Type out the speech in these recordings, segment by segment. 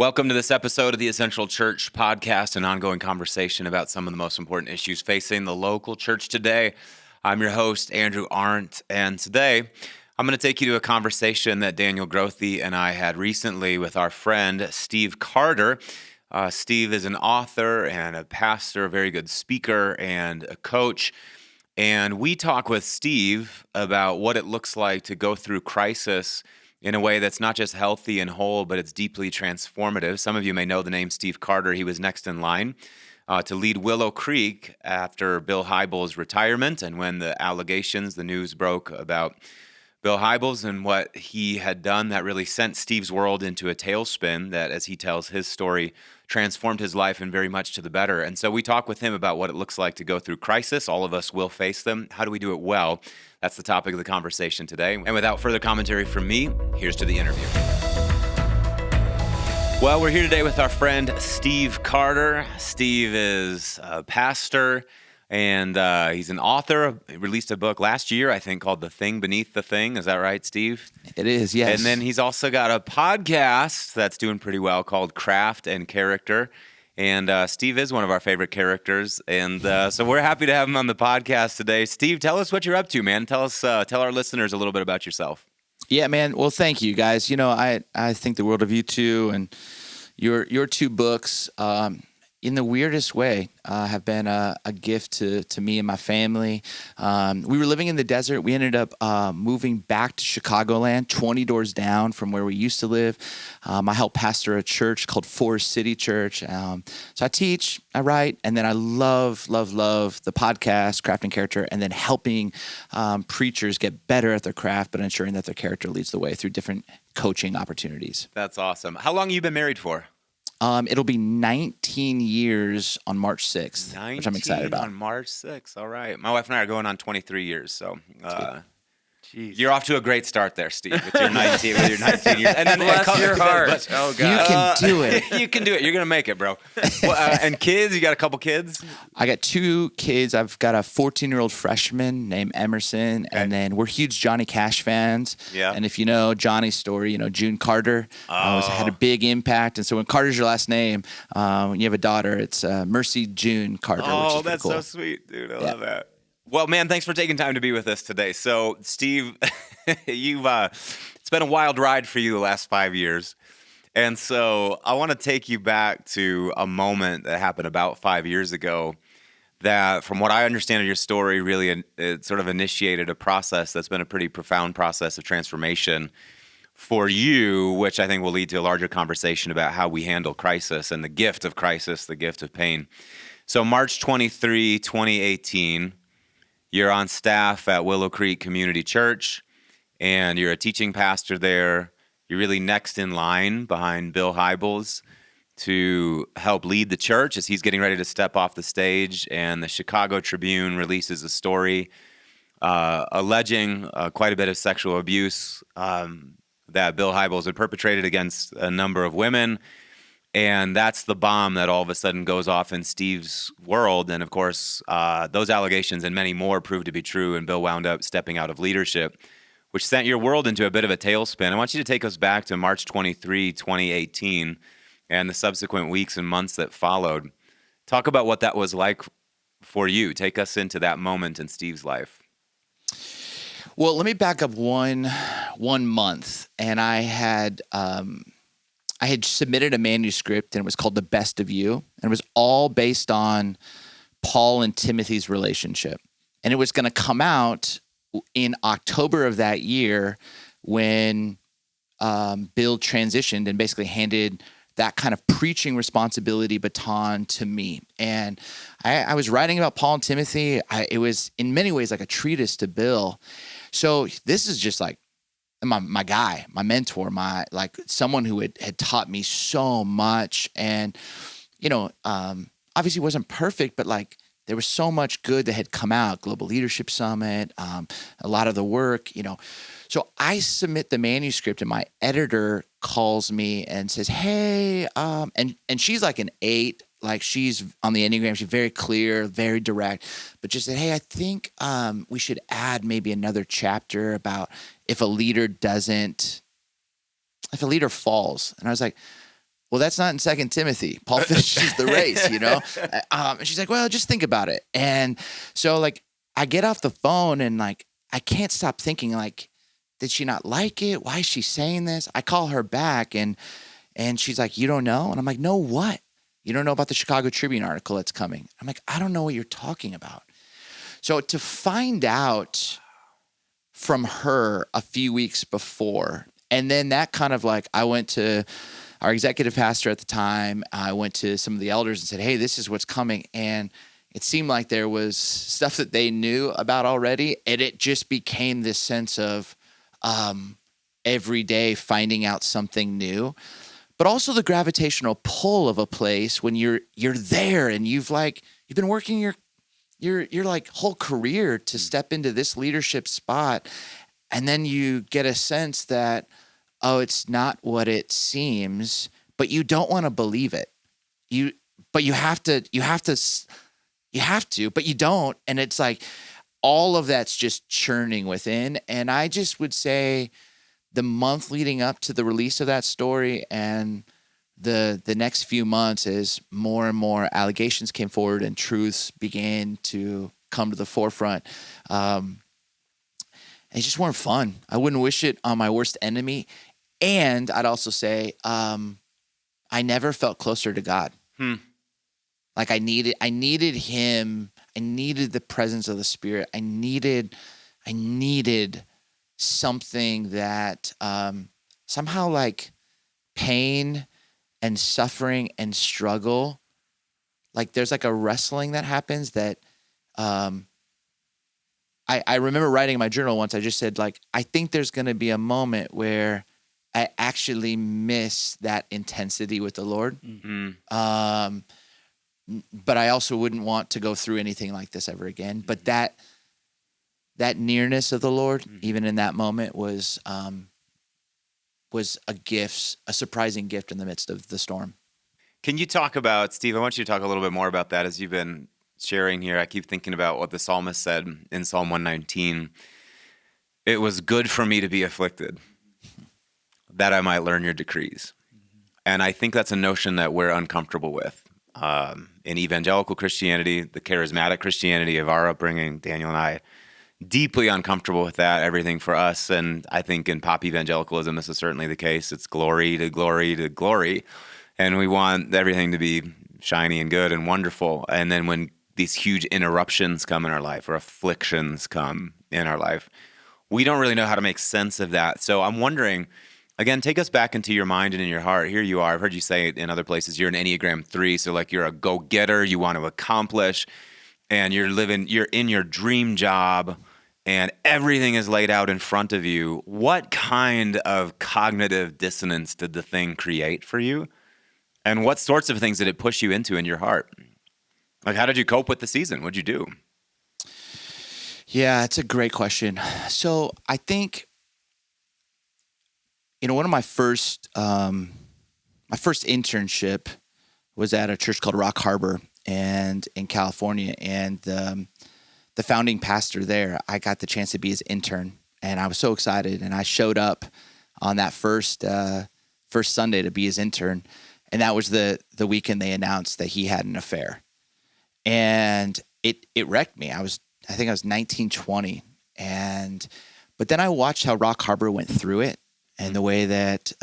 Welcome to this episode of the Essential Church podcast, an ongoing conversation about some of the most important issues facing the local church today. I'm your host, Andrew Arndt, and today I'm going to take you to a conversation that Daniel Grothe and I had recently with our friend, Steve Carter. Steve is an author and a pastor, a very good speaker and a coach. And we talk with Steve about what it looks like to go through crisis in a way that's not just healthy and whole, but it's deeply transformative. Some of you may know the name Steve Carter. He was next in line to lead Willow Creek after Bill Hybels' retirement. And when the news broke about Bill Hybels and what he had done, that really sent Steve's world into a tailspin that, as he tells his story, transformed his life and very much to the better. And so we talk with him about what it looks like to go through crisis. All of us will face them. How do we do it well? That's the topic of the conversation today. And without further commentary from me, here's to the interview. Well, we're here today with our friend Steve Carter. Steve is a pastor and he's an author. He released a book last year, I think, called The Thing Beneath the Thing. Is that right, Steve? It is, yes. And then he's also got a podcast that's doing pretty well called Craft and Character. And Steve is one of our favorite characters. And so we're happy to have him on the podcast today. Steve, tell us what you're up to, man. Tell our listeners a little bit about yourself. Yeah, man. Well, thank you, guys. You know, I think the world of you two, and your two books, in the weirdest way, have been a gift to me and my family. We were living in the desert. We ended up moving back to Chicagoland, 20 doors down from where we used to live. I help pastor a church called Forest City Church. So I teach, I write, and then I love the podcast, Craft and Character, and then helping preachers get better at their craft, but ensuring that their character leads the way through different coaching opportunities. That's awesome. How long have you been married for? It'll be 19 years on March 6th, which I'm excited about. On March 6th, all right. My wife and I are going on 23 years, so you're off to a great start there, Steve, with your 19 years. And then bless your heart. Oh, God. You can do it. You can do it. You're going to make it, bro. Well, and kids, you got a couple kids? I got two kids. I've got a 14-year-old freshman named Emerson, and then we're huge Johnny Cash fans. Yeah. And if you know Johnny's story, you know June Carter had a big impact. And so when Carter's your last name, when you have a daughter, it's Mercy June Carter, which is that's cool. So sweet, dude. I love that. Well, man, thanks for taking time to be with us today. So, Steve, it's been a wild ride for you the last 5 years. And so I want to take you back to a moment that happened about 5 years ago that, from what I understand of your story, really it sort of initiated a process that's been a pretty profound process of transformation for you, which I think will lead to a larger conversation about how we handle crisis and the gift of crisis, the gift of pain. So March 23, 2018, you're on staff at Willow Creek Community Church, and you're a teaching pastor there. You're really next in line behind Bill Hybels to help lead the church as he's getting ready to step off the stage. And the Chicago Tribune releases a story alleging quite a bit of sexual abuse that Bill Hybels had perpetrated against a number of women. And that's the bomb that all of a sudden goes off in Steve's world. And of course, those allegations and many more proved to be true. And Bill wound up stepping out of leadership, which sent your world into a bit of a tailspin. I want you to take us back to March 23, 2018, and the subsequent weeks and months that followed. Talk about what that was like for you. Take us into that moment in Steve's life. Well, let me back up one month, and I had submitted a manuscript, and it was called The Best of You, and it was all based on Paul and Timothy's relationship. And it was going to come out in October of that year when Bill transitioned and basically handed that kind of preaching responsibility baton to me. And I was writing about Paul and Timothy. It was in many ways like a treatise to Bill. So this is just like my guy, my mentor, someone who had taught me so much. And, obviously wasn't perfect, but like there was so much good that had come out, Global Leadership Summit, a lot of the work, So I submit the manuscript and my editor calls me and says, hey, and she's like an 8, like she's on the Enneagram, she's very clear, very direct, but just said, hey, I think we should add maybe another chapter about if a leader falls. And I was like, well, that's not in 2 Timothy. Paul finishes the race, and she's like, well, just think about it. And so like, I get off the phone and like, I can't stop thinking like, did she not like it? Why is she saying this? I call her back and she's like, you don't know? And I'm like, no, what? You don't know about the Chicago Tribune article that's coming? I'm like, I don't know what you're talking about. So to find out from her a few weeks before, and then that kind of like, I went to our executive pastor at the time. I went to some of the elders and said, hey, this is what's coming. And it seemed like there was stuff that they knew about already. And it just became this sense of every day finding out something new, but also the gravitational pull of a place when you're there and you've been working your like whole career to step into this leadership spot. And then you get a sense that, oh, it's not what it seems, but you don't want to believe it. But you have to, but you don't. And it's like all of that's just churning within. And I just would say the month leading up to the release of that story and the next few months, as more and more allegations came forward and truths began to come to the forefront, they just weren't fun. I wouldn't wish it on my worst enemy. And I'd also say, I never felt closer to God. Like I needed him. I needed the presence of the Spirit. I needed something that, somehow like pain and suffering and struggle, like there's like a wrestling that happens that, I remember writing in my journal once, I just said like, I think there's going to be a moment where I actually miss that intensity with the Lord. But I also wouldn't want to go through anything like this ever again. But that nearness of the Lord, even in that moment, was a gift, a surprising gift in the midst of the storm. Can you talk about, Steve, I want you to talk a little bit more about that as you've been sharing here. I keep thinking about what the psalmist said in Psalm 119. It was good for me to be afflicted, that I might learn your decrees. And I think that's a notion that we're uncomfortable with. In evangelical Christianity, the charismatic Christianity of our upbringing, Daniel and I, deeply uncomfortable with that, everything for us. And I think in pop evangelicalism, this is certainly the case. It's glory to glory to glory. And we want everything to be shiny and good and wonderful. And then when these huge interruptions come in our life or afflictions come in our life, we don't really know how to make sense of that. So I'm wondering, again, take us back into your mind and in your heart. Here you are. I've heard you say it in other places. You're an Enneagram 3. So like you're a go-getter. You want to accomplish. And you're in your dream job. And everything is laid out in front of you. What kind of cognitive dissonance did the thing create for you? And what sorts of things did it push you into in your heart? Like, how did you cope with the season? What'd you do? Yeah, it's a great question. So I think, one of my first internship was at a church called Rock Harbor and in California. And the founding pastor there, I got the chance to be his intern, and I was so excited. And I showed up on that first Sunday to be his intern, and that was the weekend they announced that he had an affair, and it wrecked me. I think I was 19, 20, but then I watched how Rock Harbor went through it, and the way that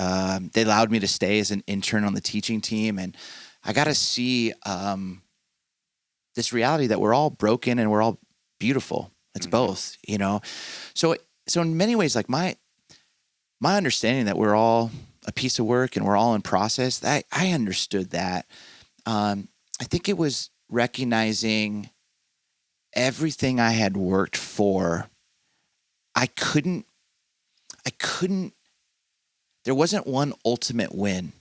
they allowed me to stay as an intern on the teaching team, and I got to see this reality that we're all broken and we're all beautiful. It's both, So in many ways, like my understanding that we're all a piece of work and we're all in process, I understood that. I think it was recognizing everything I had worked for. I couldn't, there wasn't one ultimate win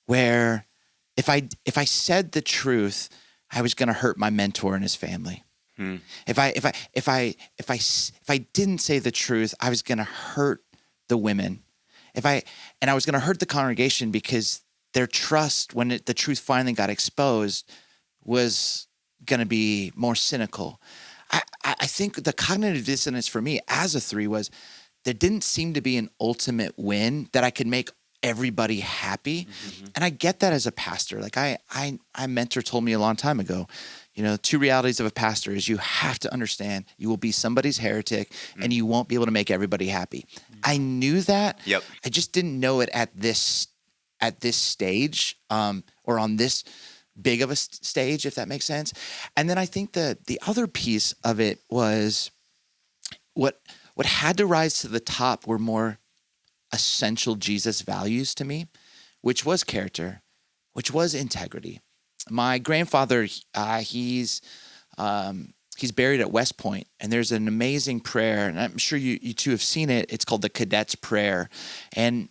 where if I said the truth, I was going to hurt my mentor and his family. If I didn't say the truth, I was going to hurt the women. And I was going to hurt the congregation because their trust when the truth finally got exposed was going to be more cynical. I think the cognitive dissonance for me as a 3 was there didn't seem to be an ultimate win that I could make everybody happy. And I get that as a pastor. Like a mentor told me a long time ago, two realities of a pastor is you have to understand you will be somebody's heretic and you won't be able to make everybody happy. I knew that. Yep. I just didn't know it at this stage, or on this big of a stage, if that makes sense. And then I think the other piece of it was what had to rise to the top were more essential Jesus values to me, which was character, which was integrity. My grandfather, he's buried at West Point, and there's an amazing prayer, and I'm sure you two have seen it. It's called the Cadets Prayer, and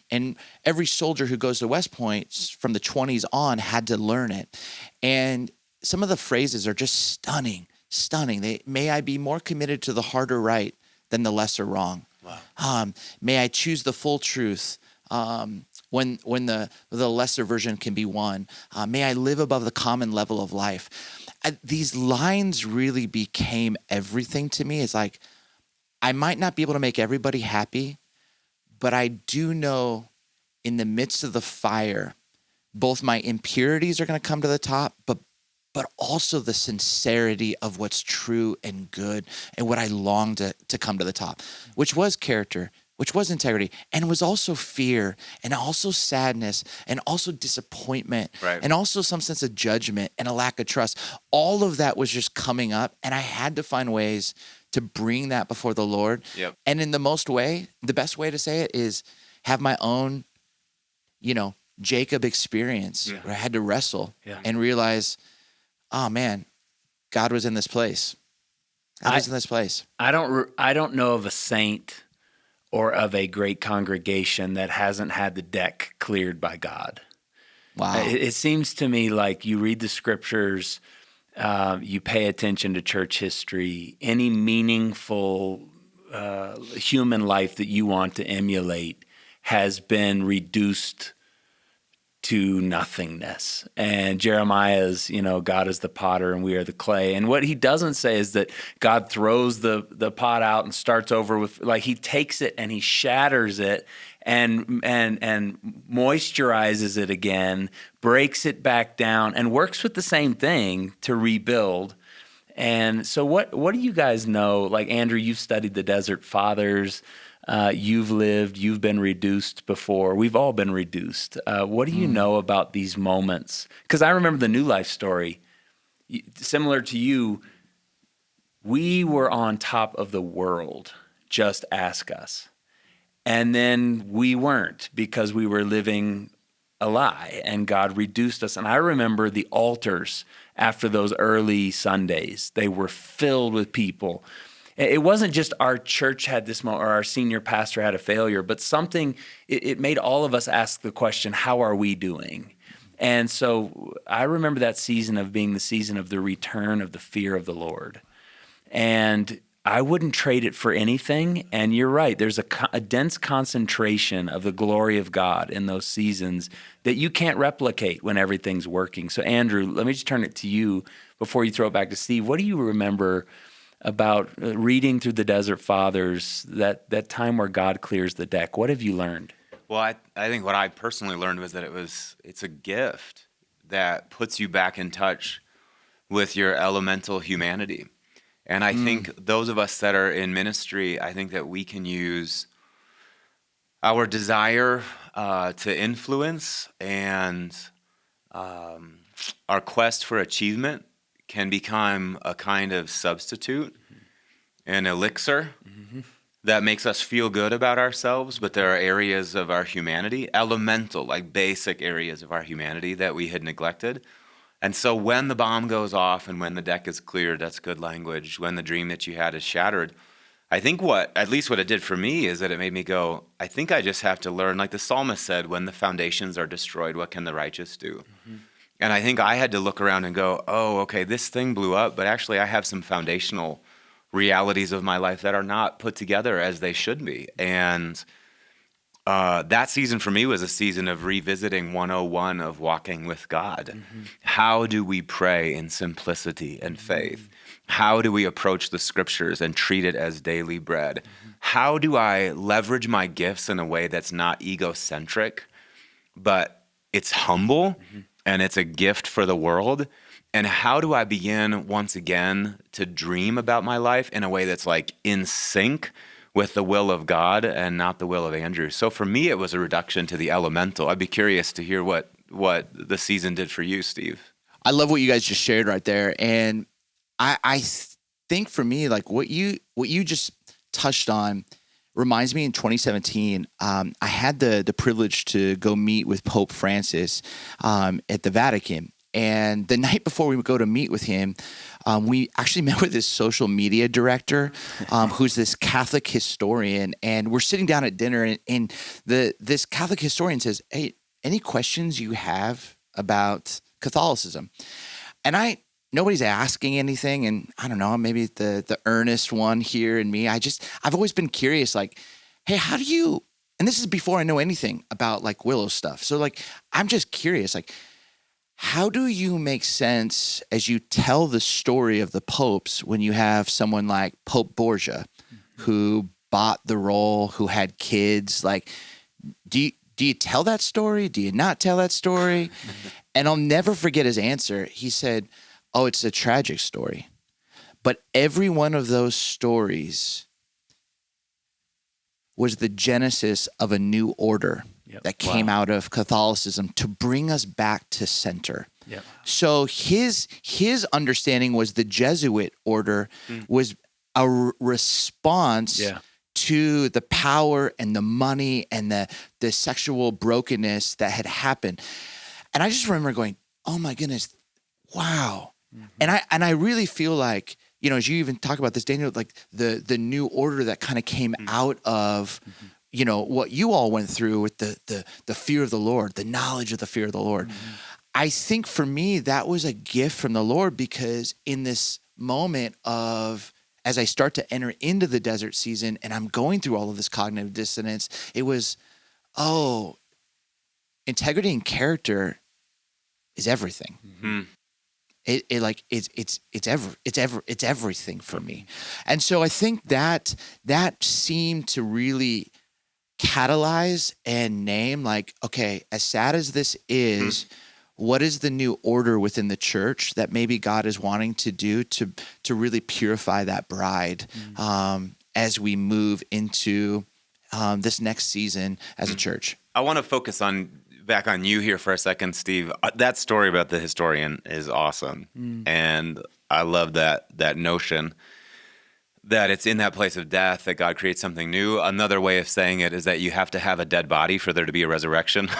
every soldier who goes to West Point from the 20s on had to learn it. And some of the phrases are just stunning. May I be more committed to the harder right than the lesser wrong. Wow. May I choose the full truth when the lesser version can be won. May I live above the common level of life. These lines really became everything to me. It's like, I might not be able to make everybody happy, but I do know in the midst of the fire, both my impurities are going to come to the top, but also the sincerity of what's true and good and what I long to come to the top, which was character, which was integrity, and it was also fear, and also sadness, and also disappointment, right, and also some sense of judgment and a lack of trust. All of that was just coming up, and I had to find ways to bring that before the Lord. Yep. And in the best way to say it is have my own, Jacob experience where I had to wrestle and realize, oh man, God was in this place. God was in this place. I don't know of a saint or of a great congregation that hasn't had the deck cleared by God. Wow. It seems to me like you read the scriptures, you pay attention to church history, any meaningful human life that you want to emulate has been reduced to nothingness. And Jeremiah's, God is the potter and we are the clay. And what he doesn't say is that God throws the pot out and starts over with, like, he takes it and he shatters it and moisturizes it again, breaks it back down, and works with the same thing to rebuild. And so what do you guys know? Like, Andrew, you've studied the Desert Fathers. You've been reduced before. We've all been reduced. What do you know about these moments? Because I remember the New Life story. Similar to you, we were on top of the world. Just ask us. And then we weren't, because we were living a lie, and God reduced us. And I remember the altars after those early Sundays. They were filled with people. It wasn't just our church had this moment or our senior pastor had a failure, but it made all of us ask the question, how are we doing? And so I remember that season of being the season of the return of the fear of the Lord. And I wouldn't trade it for anything. And you're right, there's a dense concentration of the glory of God in those seasons that you can't replicate when everything's working. So Andrew, let me just turn it to you before you throw it back to Steve. What do you remember about reading through the Desert Fathers, that time where God clears the deck? What have you learned? Well, I think what I personally learned was that it's a gift that puts you back in touch with your elemental humanity. And I think those of us that are in ministry, I think that we can use our desire to influence and our quest for achievement can become a kind of substitute, an elixir that makes us feel good about ourselves, but there are areas of our humanity, elemental, like basic areas of our humanity that we had neglected. And so when the bomb goes off and when the deck is cleared, that's good language, when the dream that you had is shattered, I think at least what it did for me is that it made me go, I think I just have to learn, like the psalmist said, when the foundations are destroyed, what can the righteous do? And I think I had to look around and go, oh, okay, this thing blew up, but actually I have some foundational realities of my life that are not put together as they should be. And that season for me was a season of revisiting 101 of walking with God. How do we pray in simplicity and faith? How do we approach the scriptures and treat it as daily bread? How do I leverage my gifts in a way that's not egocentric, but it's humble and it's a gift for the world. And how do I begin once again to dream about my life in a way that's like in sync with the will of God and not the will of Andrew? So for me, it was a reduction to the elemental. I'd be curious to hear what the season did for you, Steve. I love what you guys just shared right there. And I think for me, like what you just touched on reminds me in 2017, I had the privilege to go meet with Pope Francis at the Vatican. And the night before we would go to meet with him, we actually met with his social media director, who's this Catholic historian. And we're sitting down at dinner, and this Catholic historian says, "Hey, any questions you have about Catholicism?" And nobody's asking anything. And I don't know, maybe the earnest one here in me, I've always been curious, like, hey, how do you, and this is before I know anything about like Willow stuff. So like, I'm just curious, like, how do you make sense as you tell the story of the popes when you have someone like Pope Borgia, who bought the role, who had kids? Like, do you tell that story? Do you not tell that story? And I'll never forget his answer. He said, "Oh, it's a tragic story. But every one of those stories was the genesis of a new order that came out of Catholicism to bring us back to center." Yep. So his understanding was the Jesuit order was a response to the power and the money and the sexual brokenness that had happened. And I just remember going, "Oh my goodness, wow." And I really feel like, you know, as you even talk about this, Daniel, like the new order that kind of came out of, you know, what you all went through with the fear of the Lord, the knowledge of the fear of the Lord. I think for me, that was a gift from the Lord, because in this moment of, as I start to enter into the desert season and I'm going through all of this cognitive dissonance, it was, oh, integrity and character is everything. It's everything for me. And so I think that seemed to really catalyze and name, like, okay, as sad as this is, what is the new order within the church that maybe God is wanting to do to really purify that bride as we move into this next season as a church? I want to focus back on you here for a second, Steve. That story about the historian is awesome. And I love that notion that it's in that place of death that God creates something new. Another way of saying it is that you have to have a dead body for there to be a resurrection.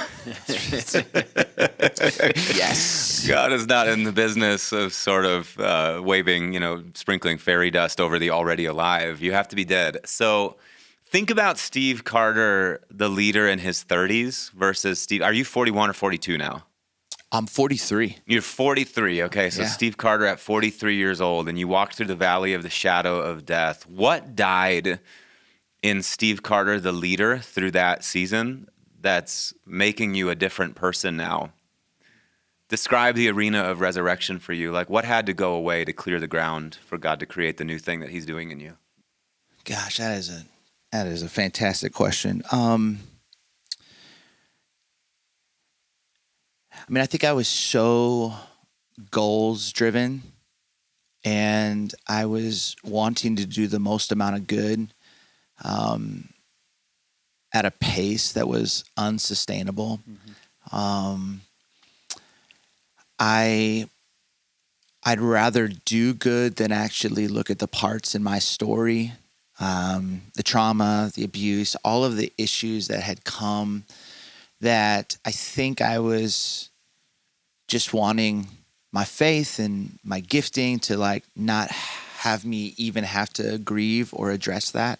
Yes. God is not in the business of sort of waving, sprinkling fairy dust over the already alive. You have to be dead. So think about Steve Carter, the leader in his 30s, versus Steve. Are you 41 or 42 now? I'm 43. You're 43. Okay. So Steve Carter at 43 years old, and you walk through the valley of the shadow of death. What died in Steve Carter, the leader, through that season that's making you a different person now? Describe the arena of resurrection for you. Like, what had to go away to clear the ground for God to create the new thing that he's doing in you? Gosh, that is a fantastic question. I think I was so goals driven, and I was wanting to do the most amount of good at a pace that was unsustainable. I'd rather do good than actually look at the parts in my story, the trauma, the abuse, all of the issues that had come, that I think I was just wanting my faith and my gifting to like not have me even have to grieve or address that.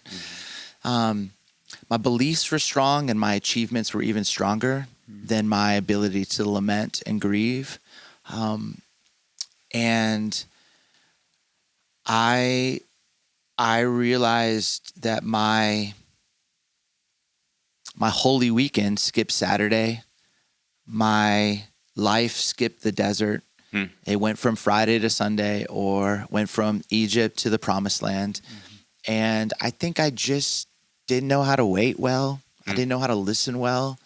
My beliefs were strong and my achievements were even stronger than my ability to lament and grieve. And I realized that my Holy Weekend skipped Saturday. My life skipped the desert. It went from Friday to Sunday, or went from Egypt to the Promised Land. And I think I just didn't know how to wait well. I didn't know how to listen well.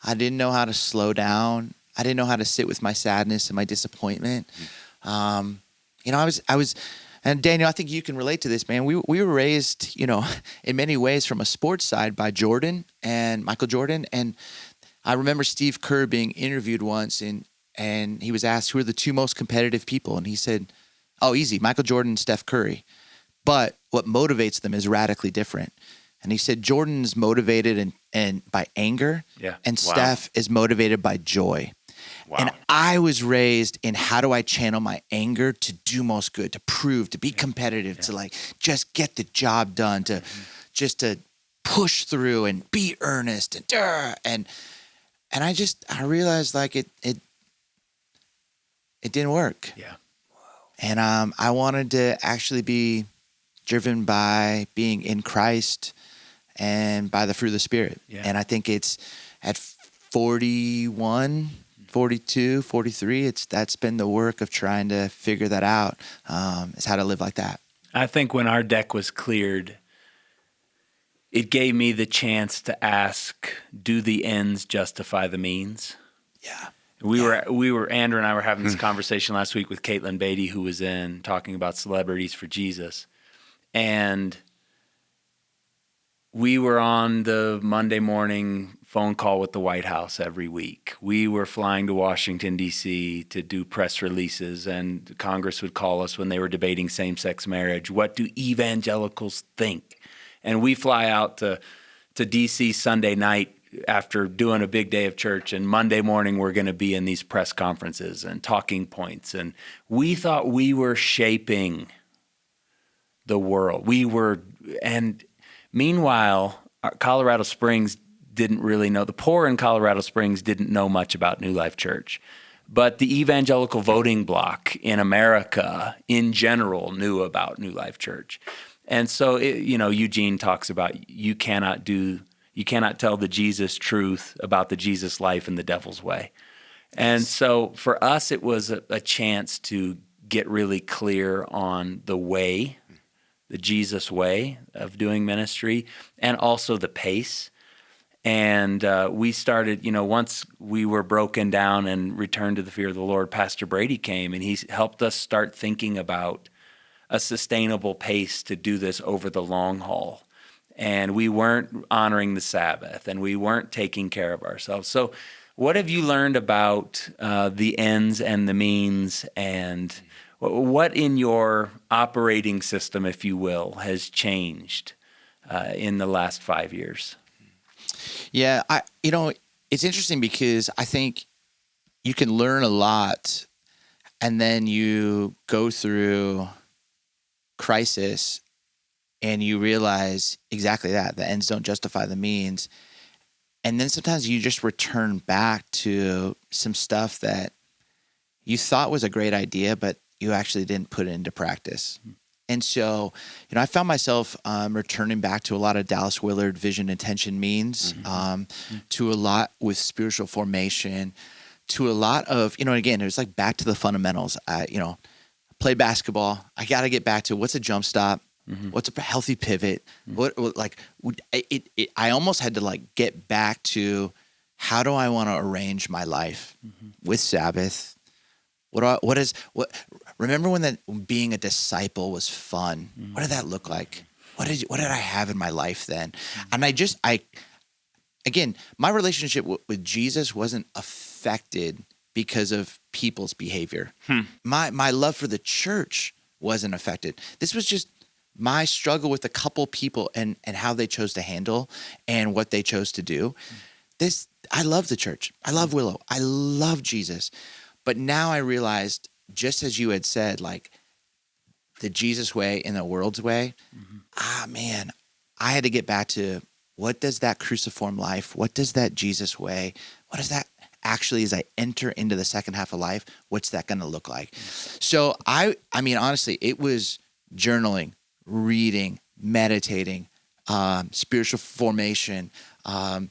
I didn't know how to slow down. I didn't know how to sit with my sadness and my disappointment. I was, and Daniel, I think you can relate to this, man. We were raised, in many ways from a sports side by Michael Jordan. And I remember Steve Kerr being interviewed once and he was asked, who are the two most competitive people? And he said, oh, easy, Michael Jordan and Steph Curry. But what motivates them is radically different. And he said Jordan's motivated and by anger, and Steph is motivated by joy. Wow. And I was raised in how do I channel my anger to do most good, to prove, to be competitive, to just get the job done, to just to push through and be earnest and I realized it didn't work. Yeah. And I wanted to actually be driven by being in Christ and by the fruit of the Spirit. Yeah. And I think it's at 41, 42, 43, that's been the work of trying to figure that out, is how to live like that. I think when our deck was cleared, it gave me the chance to ask, do the ends justify the means? Yeah. Andrew and I were having this conversation last week with Caitlin Beatty, who was in talking about celebrities for Jesus. And we were on the Monday morning phone call with the White House every week. We were flying to Washington, D.C. to do press releases, and Congress would call us when they were debating same-sex marriage. What do evangelicals think? And we fly out to D.C. Sunday night after doing a big day of church, and Monday morning we're going to be in these press conferences and talking points. And we thought we were shaping the world. And meanwhile, Colorado Springs didn't really know. The poor in Colorado Springs didn't know much about New Life Church. But the evangelical voting bloc in America in general knew about New Life Church. And so, Eugene talks about you cannot tell the Jesus truth about the Jesus life in the devil's way. And so for us, it was a chance to get really clear on the way, the Jesus way of doing ministry, and also the pace. And we started, once we were broken down and returned to the fear of the Lord, Pastor Brady came and he helped us start thinking about a sustainable pace to do this over the long haul. And we weren't honoring the Sabbath, and we weren't taking care of ourselves. So what have you learned about the ends and the means, and what in your operating system, if you will, has changed in the last 5 years? Yeah, it's interesting because I think you can learn a lot, and then you go through crisis and you realize exactly that the ends don't justify the means. And then sometimes you just return back to some stuff that you thought was a great idea, but you actually didn't put it into practice. And so, I found myself returning back to a lot of Dallas Willard vision, intention, means, to a lot with spiritual formation, to a lot of, again, it was like back to the fundamentals. Play basketball. I got to get back to what's a jump stop, what's a healthy pivot. I almost had to get back to how do I want to arrange my life with Sabbath. Remember when being a disciple was fun? What did that look like? What did I have in my life then? And again, my relationship with Jesus wasn't affected because of people's behavior. My love for the church wasn't affected. This was just my struggle with a couple people and how they chose to handle and what they chose to do. I love the church. I love Willow. I love Jesus. But now I realized, just as you had said, the Jesus way and the world's way, man, I had to get back to what does that cruciform life, what does that Jesus way, what does that actually, as I enter into the second half of life, what's that going to look like? So I mean, honestly, it was journaling, reading, meditating, spiritual formation, and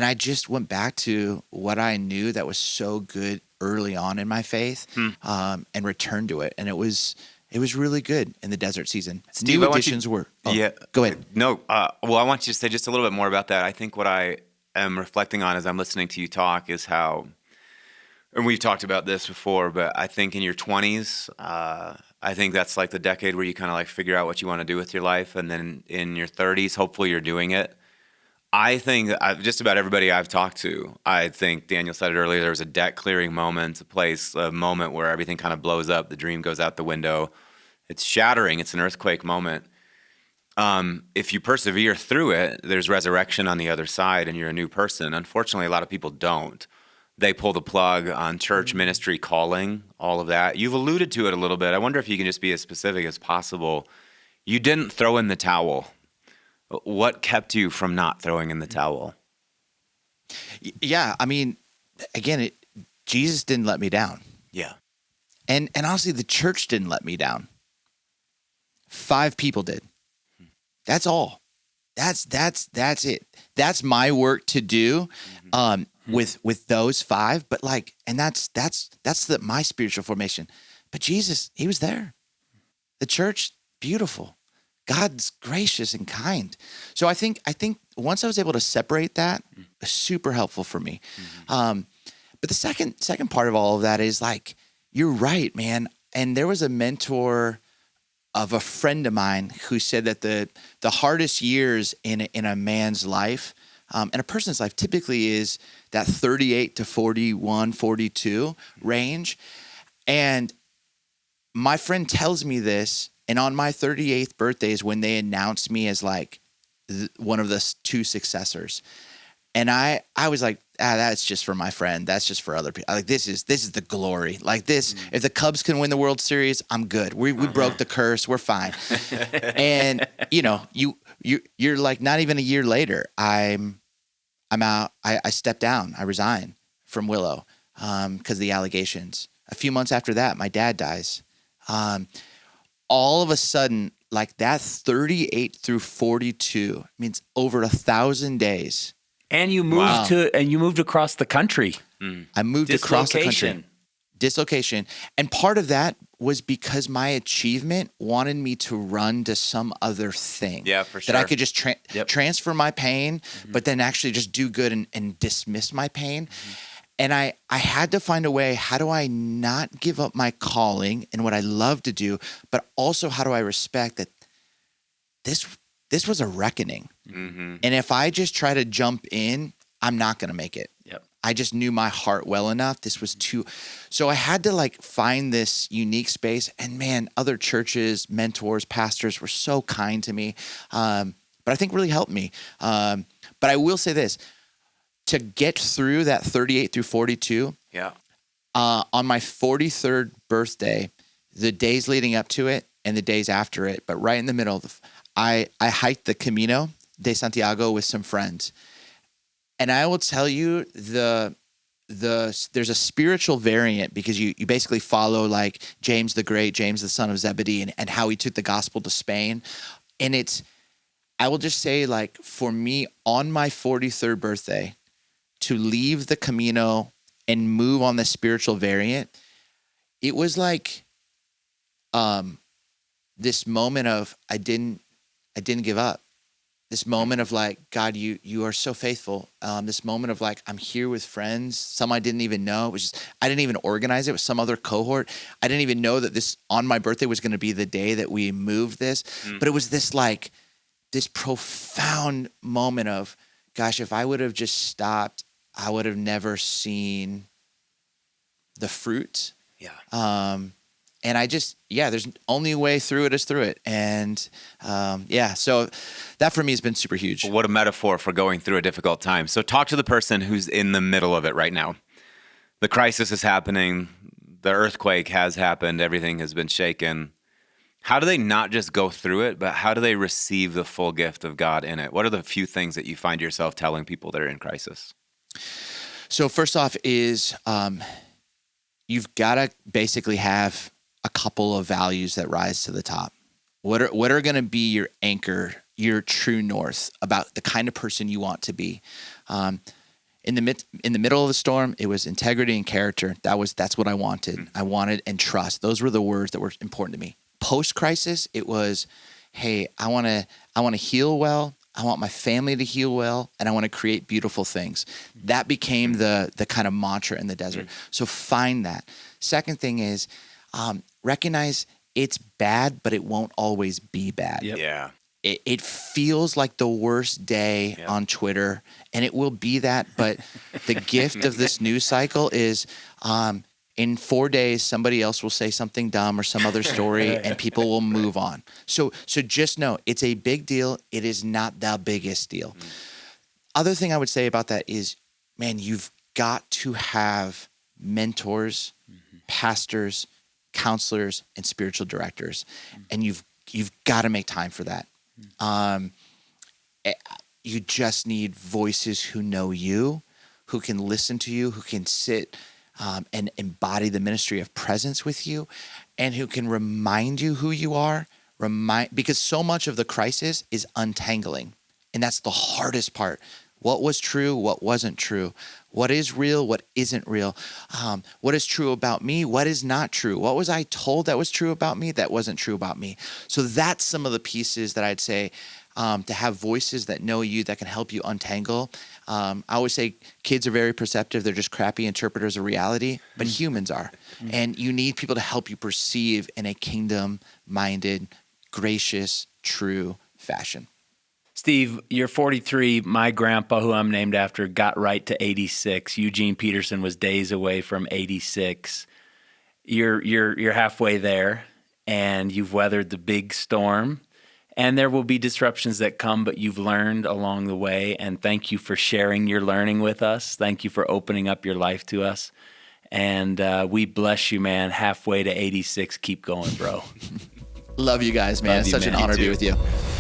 I just went back to what I knew that was so good early on in my faith, and returned to it. And it was really good in the desert season. Steve, New additions were. Yeah. Go ahead. No. Well, I want you to say just a little bit more about that. I think what I am reflecting on as I'm listening to you talk is how, and we've talked about this before, but I think in your 20s, I think that's like the decade where you kind of like figure out what you want to do with your life. And then in your 30s, hopefully you're doing it. I think just about everybody I've talked to, I think Daniel said it earlier, there was a debt clearing moment, a moment where everything kind of blows up, the dream goes out the window. It's shattering. It's an earthquake moment. If you persevere through it, there's resurrection on the other side and you're a new person. Unfortunately, a lot of people don't. They pull the plug on church ministry, calling, all of that. You've alluded to it a little bit. I wonder if you can just be as specific as possible. You didn't throw in the towel. What kept you from not throwing in the towel? Yeah, I mean, again, Jesus didn't let me down. Yeah. And honestly, the church didn't let me down. 5 people did. That's all. That's it. That's my work to do with those 5. But like, and that's my spiritual formation. But Jesus, he was there. The church, beautiful. God's gracious and kind. So I think once I was able to separate that, it was super helpful for me. But the second part of all of that is like, you're right, man. And there was a mentor of a friend of mine who said that the hardest years in a man's life and a person's life typically is that 38 to 41, 42 range. And my friend tells me this, and on my 38th birthday is when they announced me as like one of the 2 successors. And I was like, that's just for my friend. That's just for other people. Like this is the glory. Like this, if the Cubs can win the World Series, I'm good. We broke the curse. We're fine. And you know, you're like not even a year later, I'm out. I stepped down. I resign from Willow because of the allegations. A few months after that, my dad dies. All of a sudden, like that 38 through 42 means over 1,000 days. And you moved across the country. I moved across the country. Dislocation. And part of that was because my achievement wanted me to run to some other thing. Yeah, for sure. That I could just transfer my pain, but then actually just do good and dismiss my pain. And I had to find a way, how do I not give up my calling and what I love to do, but also how do I respect that this was a reckoning. And if I just try to jump in, I'm not going to make it. Yep. I just knew my heart well enough. This was too, so I had to like find this unique space. And man, other churches, mentors, pastors were so kind to me. But I think really helped me. But I will say this, to get through that 38 through 42, on my 43rd birthday, the days leading up to it and the days after it, but right in the middle, I hiked the Camino de Santiago with some friends. And I will tell you, there's a spiritual variant because you basically follow like James the Great, James the son of Zebedee, and how he took the gospel to Spain. And I will just say, like, for me on my 43rd birthday, to leave the Camino and move on the spiritual variant, it was like this moment of I didn't give up. This moment of like, God, you are so faithful. This moment of like, I'm here with friends, some I didn't even know. It was just, I didn't even organize it with some other cohort. I didn't even know that this on my birthday was going to be the day that we moved this. But it was this like, this profound moment of, gosh, if I would have just stopped, I would have never seen the fruit. Yeah. And I just, there's only way through it is through it. And so that for me has been super huge. What a metaphor for going through a difficult time. So talk to the person who's in the middle of it right now. The crisis is happening. The earthquake has happened. Everything has been shaken. How do they not just go through it, but how do they receive the full gift of God in it? What are the few things that you find yourself telling people that are in crisis? So first off is you've got to basically have a couple of values that rise to the top. What are going to be your anchor, your true north about the kind of person you want to be? In the middle of the storm, it was integrity and character. That's what I wanted. I wanted and trust. Those were the words that were important to me. Post crisis, it was, hey, I want to heal well. I want my family to heal well, and I want to create beautiful things. That became the kind of mantra in the desert. So find that. Second thing is recognize it's bad, but it won't always be bad. Yep. Yeah. It feels like the worst day on Twitter, and it will be that. But the gift of this news cycle is in 4 days, somebody else will say something dumb or some other story, and people will move on. So just know it's a big deal. It is not the biggest deal. Other thing I would say about that is, man, you've got to have mentors, pastors, counselors, and spiritual directors, and you've got to make time for that. You just need voices who know you, who can listen to you, who can sit and embody the ministry of presence with you, and who can remind you who you are. Because so much of the crisis is untangling, and that's the hardest part. What was true? What wasn't true? What is real? What isn't real? What is true about me? What is not true? What was I told that was true about me that wasn't true about me? So that's some of the pieces that I'd say to have voices that know you, that can help you untangle. I always say kids are very perceptive. They're just crappy interpreters of reality, but humans are. And you need people to help you perceive in a kingdom-minded, gracious, true fashion. Steve, you're 43. My grandpa, who I'm named after, got right to 86. Eugene Peterson was days away from 86. You're halfway there, and you've weathered the big storm. And there will be disruptions that come, but you've learned along the way. And thank you for sharing your learning with us. Thank you for opening up your life to us. And we bless you, man. Halfway to 86. Keep going, bro. Love you guys, man. Love you, Such man. an honor You to be too. with you.